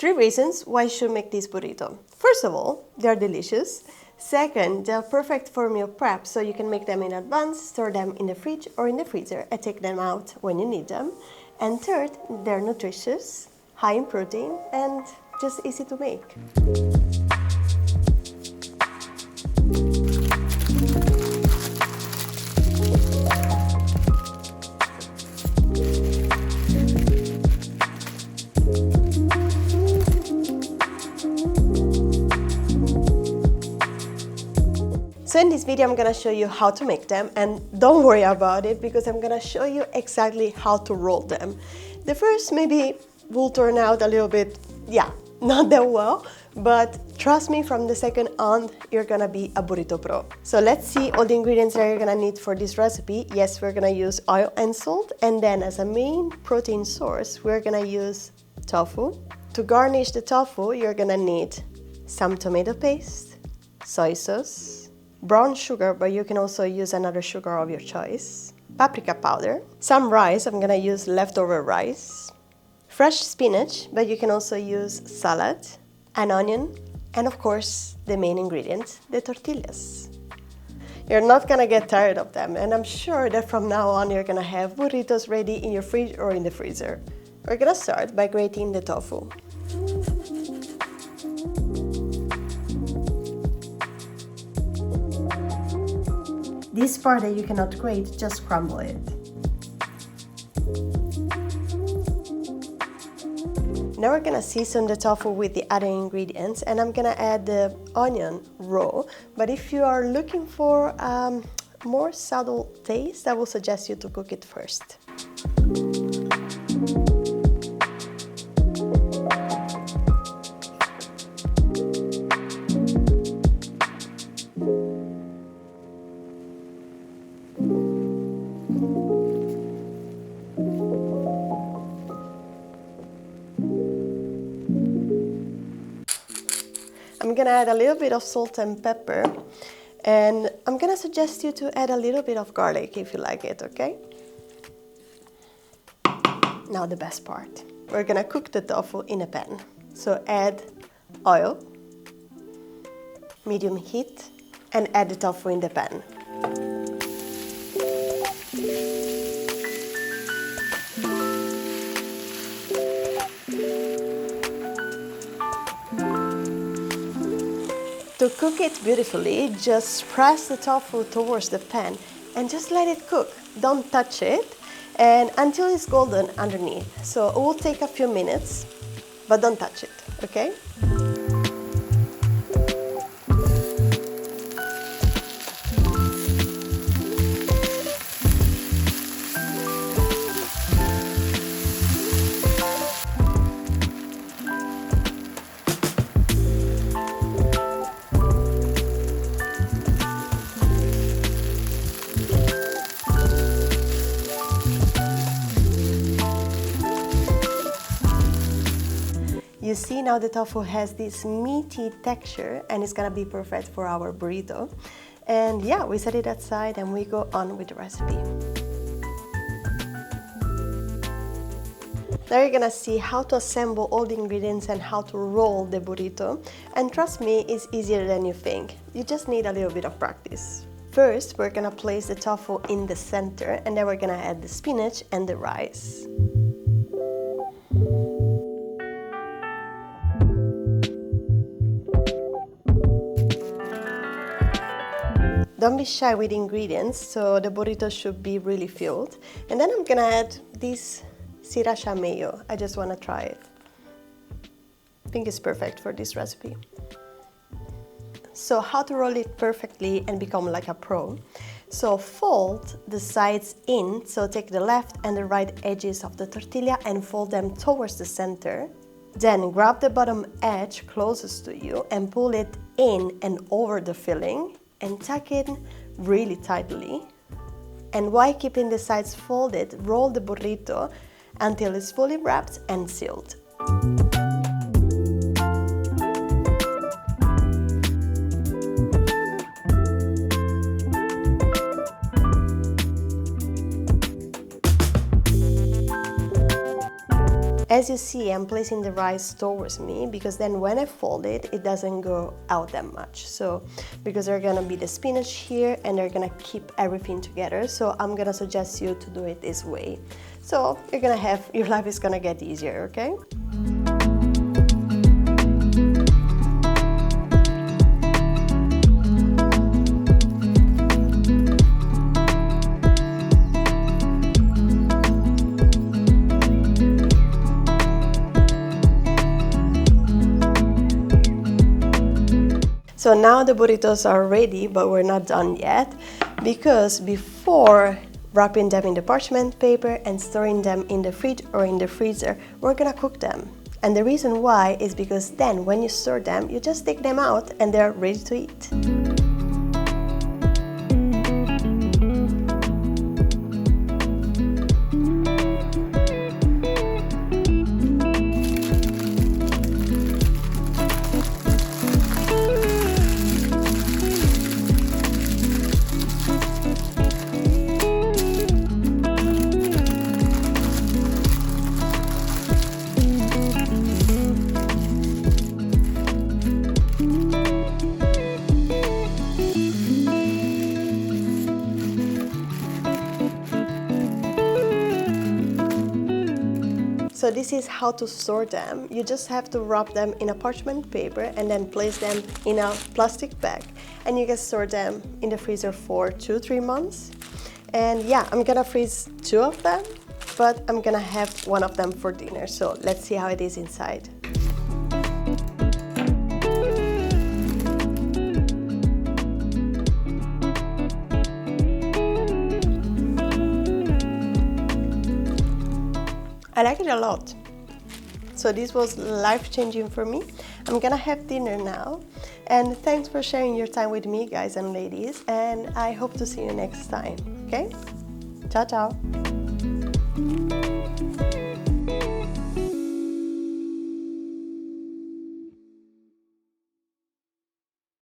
3 reasons why you should make this burrito. First of all, they're delicious. Second, they're perfect for meal prep, so you can make them in advance, store them in the fridge or in the freezer, and take them out when you need them. And third, they're nutritious, high in protein, and just easy to make. So in this video I'm gonna show you how to make them, and don't worry about it because I'm gonna show you exactly how to roll them. The first maybe will turn out a little bit, not that well, but trust me, from the second on you're gonna be a burrito pro. So let's see all the ingredients that you're gonna need for this recipe. Yes, we're gonna use oil and salt, and then as a main protein source we're gonna use tofu. To garnish the tofu you're gonna need some tomato paste, soy sauce, brown sugar, but you can also use another sugar of your choice, paprika powder, some rice, I'm gonna use leftover rice, fresh spinach, but you can also use salad, an onion, and of course the main ingredient, the tortillas. You're not gonna get tired of them, and I'm sure that from now on you're gonna have burritos ready in your fridge or in the freezer. We're gonna start by grating the tofu. This part that you cannot grate, just crumble it. Now we're gonna season the tofu with the other ingredients, and I'm gonna add the onion raw, but if you are looking for more subtle taste, I will suggest you to cook it first. I'm gonna add a little bit of salt and pepper, and I'm gonna suggest you to add a little bit of garlic if you like it, okay? Now the best part. We're gonna cook the tofu in a pan. So add oil, medium heat, and add the tofu in the pan. To cook it beautifully, just press the tofu towards the pan and just let it cook. Don't touch it, and until it's golden underneath. So it will take a few minutes, but don't touch it, okay? You see now the tofu has this meaty texture, and it's gonna be perfect for our burrito. And yeah, we set it aside and we go on with the recipe. Now you're gonna see how to assemble all the ingredients and how to roll the burrito. And trust me, it's easier than you think. You just need a little bit of practice. First, we're gonna place the tofu in the center, and then we're gonna add the spinach and the rice. Don't be shy with ingredients, so the burrito should be really filled. And then I'm gonna add this sriracha mayo. I just wanna try it. I think it's perfect for this recipe. So how to roll it perfectly and become like a pro. So fold the sides in, so take the left and the right edges of the tortilla and fold them towards the center. Then grab the bottom edge closest to you and pull it in and over the filling, and tuck it really tightly. And while keeping the sides folded, roll the burrito until it's fully wrapped and sealed. as you see, I'm placing the rice towards me because then when I fold it, it doesn't go out that much. So because they're gonna be the spinach here and they're gonna keep everything together, so I'm gonna suggest you to do it this way. So you're gonna have, your life is gonna get easier, okay? So now the burritos are ready, but we're not done yet, because before wrapping them in the parchment paper and storing them in the fridge or in the freezer, we're gonna cook them. And the reason why is because then when you store them, you just take them out and they're ready to eat. So this is how to store them. You just have to wrap them in a parchment paper and then place them in a plastic bag. And you can store them in the freezer for 2-3 months. And yeah, I'm gonna freeze 2 of them, but I'm gonna have 1 of them for dinner. So let's see how it is inside. I like it a lot. So this was life-changing for me. I'm gonna have dinner now. And thanks for sharing your time with me, guys and ladies. And I hope to see you next time, okay? Ciao, ciao.